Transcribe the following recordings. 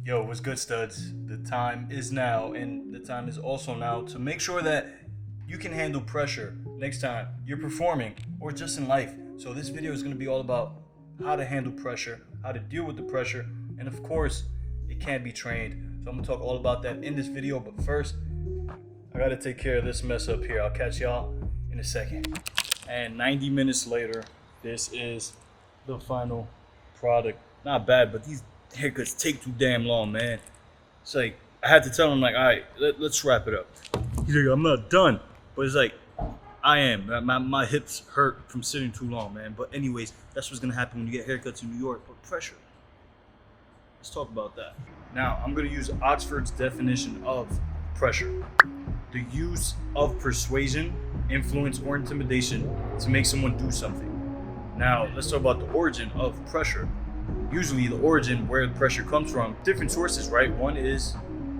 Yo, what's good, studs? The time is now, and the time is also now to make sure that you can handle pressure next time you're performing or just in life. So this video is going to be all about how to handle pressure, how to deal with the pressure, and of course, it can be trained. So I'm going to talk all about that in this video, but first, I got to take care of this mess up here. I'll catch y'all in a second. And 90 minutes later, this is the final product. Not bad, but these haircuts take too damn long, man. It's like, I had to tell him, like, all right, let's wrap it up. He's like, I'm not done. But it's like, I am. My hips hurt from sitting too long, man. But anyways, that's what's going to happen when you get haircuts in New York. But pressure. Let's talk about that. Now, I'm going to use Oxford's definition of pressure. The use of persuasion, influence, or intimidation to make someone do something. Now, let's talk about the origin of pressure. Usually the origin where the pressure comes from, different sources, right? One is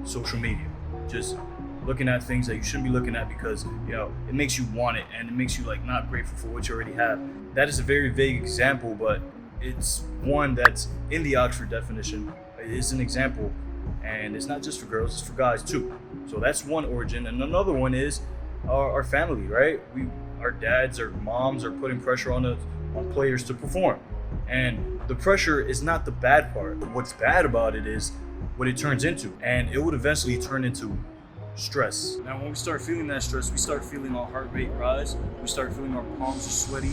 social media. Just looking at things that you shouldn't be looking at because, you know, it makes you want it and it makes you like not grateful for what you already have. That is a very vague example, but it's one that's in the Oxford definition. It is an example, and it's not just for girls, it's for guys too. So that's one origin. And another one is our family, right? Our dads or moms are putting pressure on players to perform. And the pressure is not the bad part. What's bad about it is what it turns into. And it would eventually turn into stress. Now, when we start feeling that stress, we start feeling our heart rate rise. We start feeling our palms are sweaty,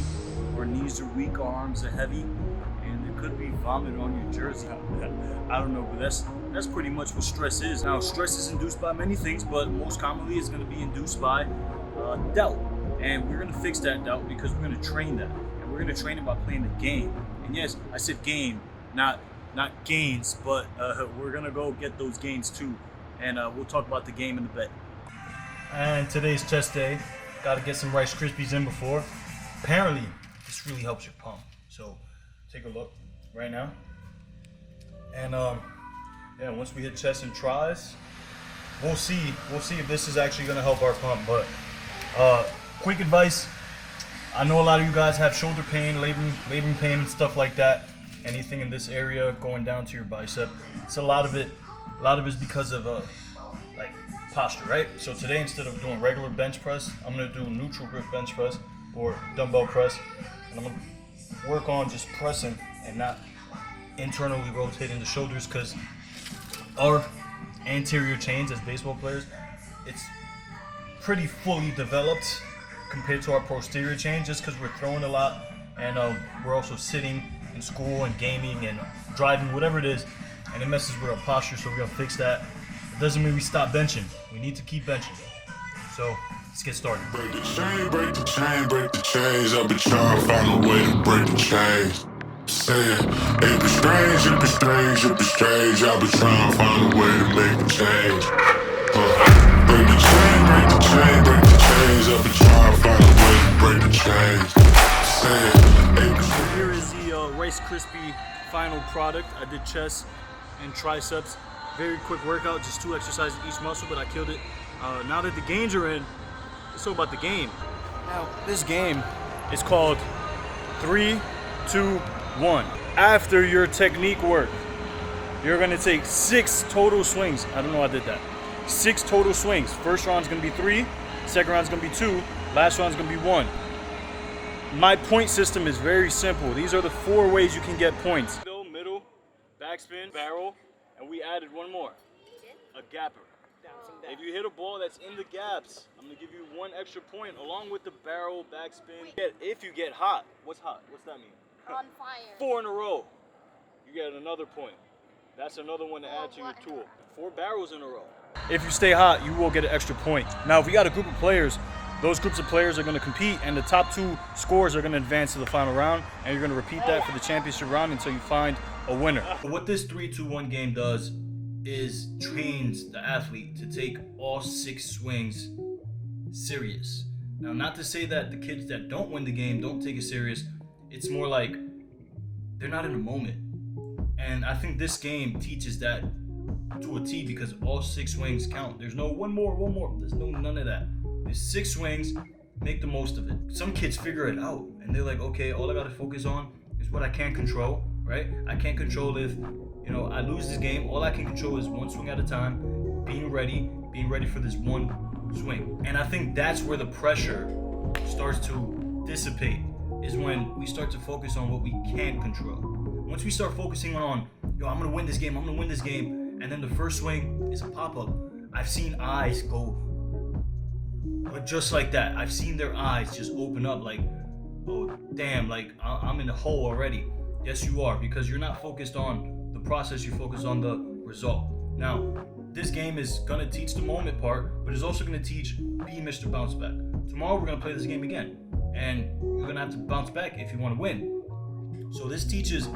our knees are weak, our arms are heavy, and there could be vomit on your jersey. I don't know, but that's pretty much what stress is. Now, stress is induced by many things, but most commonly it's going to be induced by doubt. And we're going to fix that doubt because we're going to train that. And we're going to train it by playing the game. And yes, I said game, not gains, but we're going to go get those gains too. And we'll talk about the game in a bit. And today's chest day. Got to get some Rice Krispies in before. Apparently, this really helps your pump. So take a look right now. And yeah, once we hit chest and tries, we'll see if this is actually going to help our pump. But quick advice. I know a lot of you guys have shoulder pain, laboring pain, and stuff like that. Anything in this area going down to your bicep. It's a lot of it is because of like posture, right? So today, instead of doing regular bench press, I'm gonna do neutral grip bench press or dumbbell press, and I'm gonna work on just pressing and not internally rotating the shoulders, because our anterior chains as baseball players, it's pretty fully developed compared to our posterior chain, just because we're throwing a lot and we're also sitting in school and gaming and driving, whatever it is, and it messes with our posture. So we're gonna fix that. It doesn't mean we stop benching. We need to keep benching. So let's get started. Break the chain, break the chain, break the chains. I've been trying to find a way to break the chains. Saying it be strange, it be strange, it be strange. I've been trying to find a way to make a change. Break the chain, break the chain, break the chains. I've been trying to find a way to break the chains. Here is the Rice Krispie final product. I did chest and triceps. Very quick workout, just 2 exercises each muscle, but I killed it. Now that the gains are in, let's talk about the game. Now, this game is called 3, 2, 1. After your technique work, you're gonna take 6 total swings. I don't know how I did that. 6 total swings. First round's gonna be 3, second round's gonna be 2, last round's gonna be 1. My point system is very simple. These are the 4 ways you can get points. Middle, backspin, barrel, and we added one more, a gapper. If you hit a ball that's in the gaps, I'm gonna give you 1 extra point along with the barrel, backspin. If you get hot, what's hot? What's that mean? On fire. 4 in a row, you get another point. That's another one to add to your tool. 4 barrels in a row. If you stay hot, you will get an extra point. Now, if we got a group of players, those groups of players are going to compete, and the top 2 scores are going to advance to the final round, and you're going to repeat that for the championship round until you find a winner. What this 3-2-1 game does is trains the athlete to take all 6 swings serious. Now, not to say that the kids that don't win the game don't take it serious. It's more like they're not in the moment. And I think this game teaches that to a T, because all 6 swings count. There's no one more. There's none of that. There's 6 swings, make the most of it. Some kids figure it out and they're like, okay, all I gotta focus on is what I can't control, right? I can't control if You know, I lose this game. All I can control is one swing at a time, being ready for this one swing. And I think that's where the pressure starts to dissipate, is when we start to focus on what we can control. Once we start focusing on, yo, I'm gonna win this game, and then the first swing is a pop-up. I've seen eyes go, but just like that. I've seen their eyes just open up like, oh damn, like I'm in the hole already. Yes, you are, because you're not focused on the process, you're focused on the result. Now, this game is gonna teach the moment part, but it's also gonna teach be Mr. Bounce Back. Tomorrow we're gonna play this game again, and you're gonna have to bounce back if you want to win. So this teaches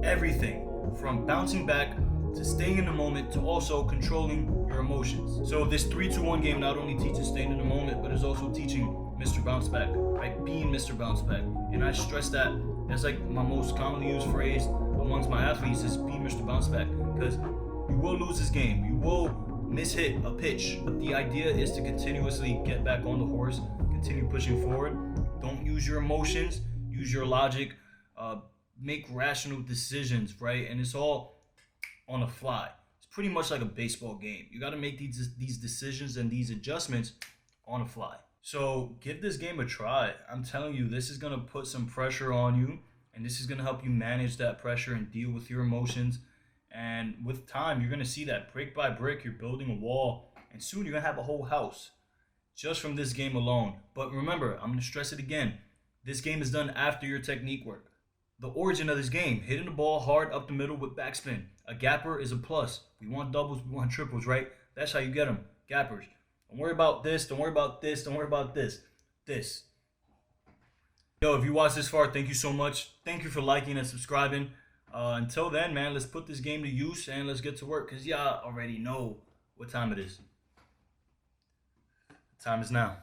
everything from bouncing back to staying in the moment to also controlling your emotions. So this 3-2-1 game not only teaches staying in the moment, but is also teaching Mr. Bounce Back, right? Being Mr. Bounce Back. And I stress that. That's like my most commonly used phrase amongst my athletes is be Mr. Bounce Back, because you will lose this game. You will mishit a pitch. But the idea is to continuously get back on the horse, continue pushing forward. Don't use your emotions, use your logic, make rational decisions, right? And it's all on the fly. It's pretty much like a baseball game. You got to make these decisions and these adjustments on the fly. So give this game a try. I'm telling you, this is going to put some pressure on you, and this is going to help you manage that pressure and deal with your emotions. And with time, you're going to see that brick by brick, you're building a wall, and soon you're going to have a whole house just from this game alone. But remember, I'm going to stress it again. This game is done after your technique work. The origin of this game, hitting the ball hard up the middle with backspin. A gapper is a plus. We want doubles, we want triples, right? That's how you get them, gappers. Don't worry about this, don't worry about this, don't worry about this. This. Yo, if you watched this far, thank you so much. Thank you for liking and subscribing. Until then, man, let's put this game to use and let's get to work, because y'all already know what time it is. The time is now.